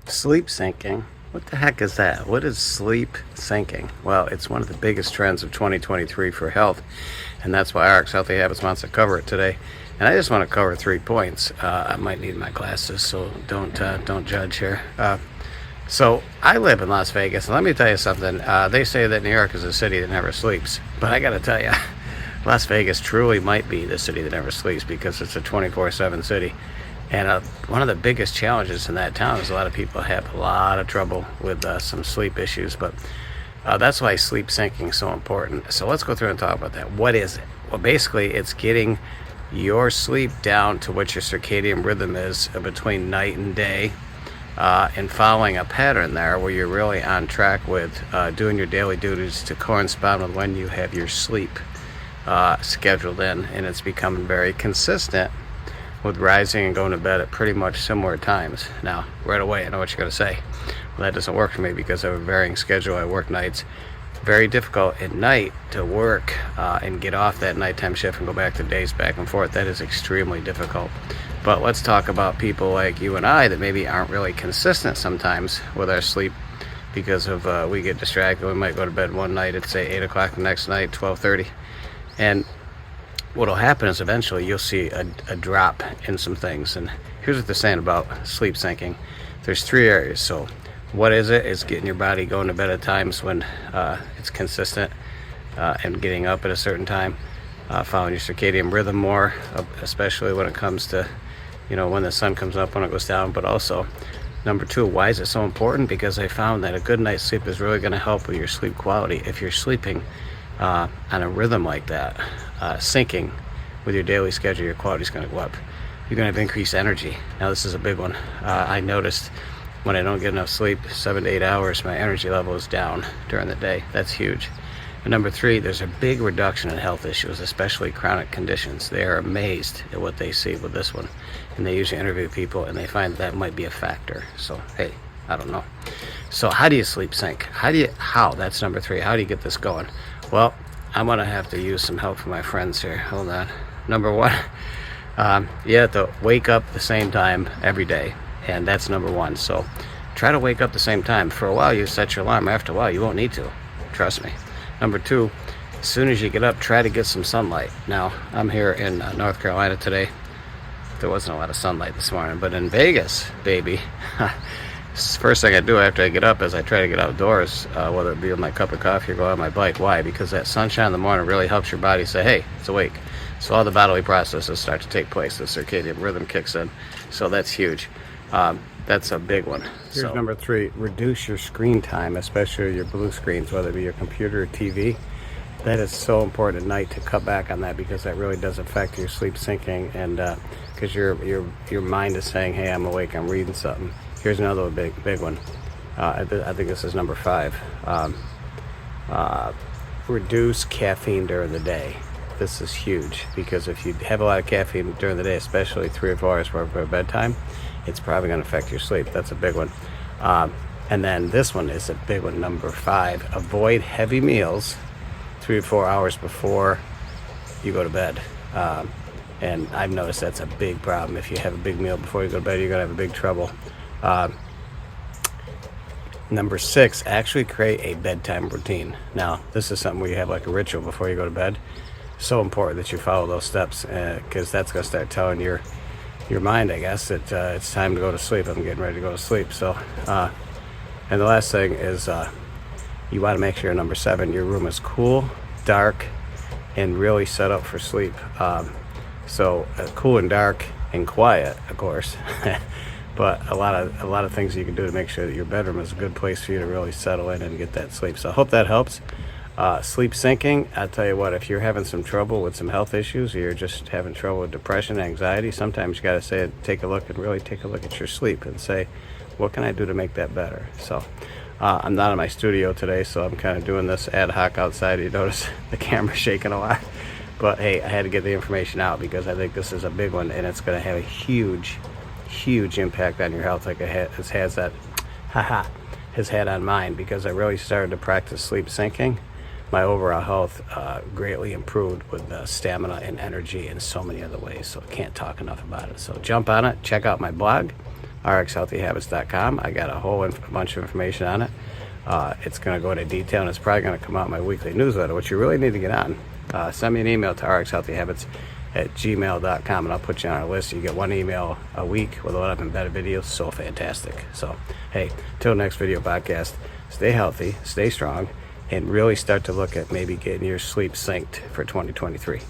Sleep syncing? What the heck is that? What is sleep syncing? Well, it's one of the biggest trends of 2023 for health, and that's why RxHealthyHabits wants to cover it today. And I just want to cover 3 points. I might need my glasses, so don't judge here. So I live in Las Vegas, and let me tell you something. They say that New York is a city that never sleeps, but I got to tell you, Las Vegas truly might be the city that never sleeps because it's a 24/7 city. And one of the biggest challenges in that town is a lot of people have a lot of trouble with some sleep issues, but that's why sleep syncing is so important. So let's go through and talk about that. What is it? Well, basically, it's getting your sleep down to what your circadian rhythm is between night and day, and following a pattern there where you're really on track with doing your daily duties to correspond with when you have your sleep scheduled in, and it's becoming very consistent with rising and going to bed at pretty much similar times. Now, right away, I know what you're going to say. Well, that doesn't work for me because I have a varying schedule. I work nights. Very difficult at night to work and get off that nighttime shift and go back to days back and forth. That is extremely difficult. But let's talk about people like you and I that maybe aren't really consistent sometimes with our sleep because of we get distracted. We might go to bed one night at say 8 o'clock, the next night 12:30, and what'll happen is eventually you'll see a drop in some things. And here's what they're saying about sleep syncing. There's 3 areas. So what is it? It's getting your body going to bed at times when it's consistent and getting up at a certain time, following your circadian rhythm more, especially when it comes to, when the sun comes up, when it goes down. But also, number 2, why is it so important? Because I found that a good night's sleep is really going to help with your sleep quality. If you're sleeping on a rhythm like that, syncing with your daily schedule, your quality is going to go up. You're going to have increased energy. Now, this is a big one. I noticed when I don't get enough sleep, 7 to 8 hours, my energy level is down during the day. That's huge. And number 3, there's a big reduction in health issues, especially chronic conditions. They are amazed at what they see with this one, and they usually interview people, and they find that might be a factor. So, hey, I don't know. So how do you sleep sync? How? That's number 3. How do you get this going? Well, I'm going to have to use some help from my friends here. Hold on. Number 1, you have to wake up the same time every day, and that's number 1. So try to wake up the same time. For a while, you set your alarm. After a while, you won't need to. Trust me. Number 2, as soon as you get up, try to get some sunlight. Now, I'm here in North Carolina today. There wasn't a lot of sunlight this morning, but in Vegas, baby, first thing I do after I get up is I try to get outdoors, whether it be with my cup of coffee or go on my bike. Why? Because that sunshine in the morning really helps your body say, hey, it's awake. So all the bodily processes start to take place. The circadian rhythm kicks in. So that's huge. That's a big one. Here's number 3, reduce your screen time, especially your blue screens, whether it be your computer or TV. That is so important at night to cut back on that because that really does affect your sleep syncing, and because your mind is saying, hey, I'm awake, I'm reading something. Here's another big one. I think this is number 5. Reduce caffeine during the day. This is huge because if you have a lot of caffeine during the day, especially 3 or 4 hours before bedtime, it's probably going to affect your sleep. That's a big one. And then this one is a big one, number 5. Avoid heavy meals 3 or 4 hours before you go to bed. And I've noticed that's a big problem. If you have a big meal before you go to bed, you're going to have a big trouble. Number 6, actually create a bedtime routine. Now, this is something where you have like a ritual before you go to bed. So important that you follow those steps, because that's going to start telling your mind, I guess, that it's time to go to sleep. I'm getting ready to go to sleep. So, and the last thing is you want to make sure, number 7, your room is cool, dark, and really set up for sleep. So cool and dark and quiet, of course. But a lot of things you can do to make sure that your bedroom is a good place for you to really settle in and get that sleep. So I hope that helps. Sleep syncing, I'll tell you what, if you're having some trouble with some health issues, or you're just having trouble with depression, anxiety, sometimes you got to take a look at your sleep and say, what can I do to make that better? So I'm not in my studio today, so I'm kind of doing this ad hoc outside. You notice the camera's shaking a lot. But hey, I had to get the information out because I think this is a big one, and it's going to have a huge impact on your health, like it has had on mine, because I really started to practice sleep syncing. My overall health greatly improved with stamina and energy in so many other ways. So I can't talk enough about it. So jump on it. Check out my blog, RxHealthyHabits.com. I got a whole bunch of information on it. It's going to go into detail, and it's probably going to come out in my weekly newsletter, which you really need to get on. Send me an email to rxhealthyhabits@gmail.com, and I'll put you on our list. You get one email a week with a lot of embedded videos. So fantastic. So, hey, till next video podcast, stay healthy, stay strong, and really start to look at maybe getting your sleep synced for 2023.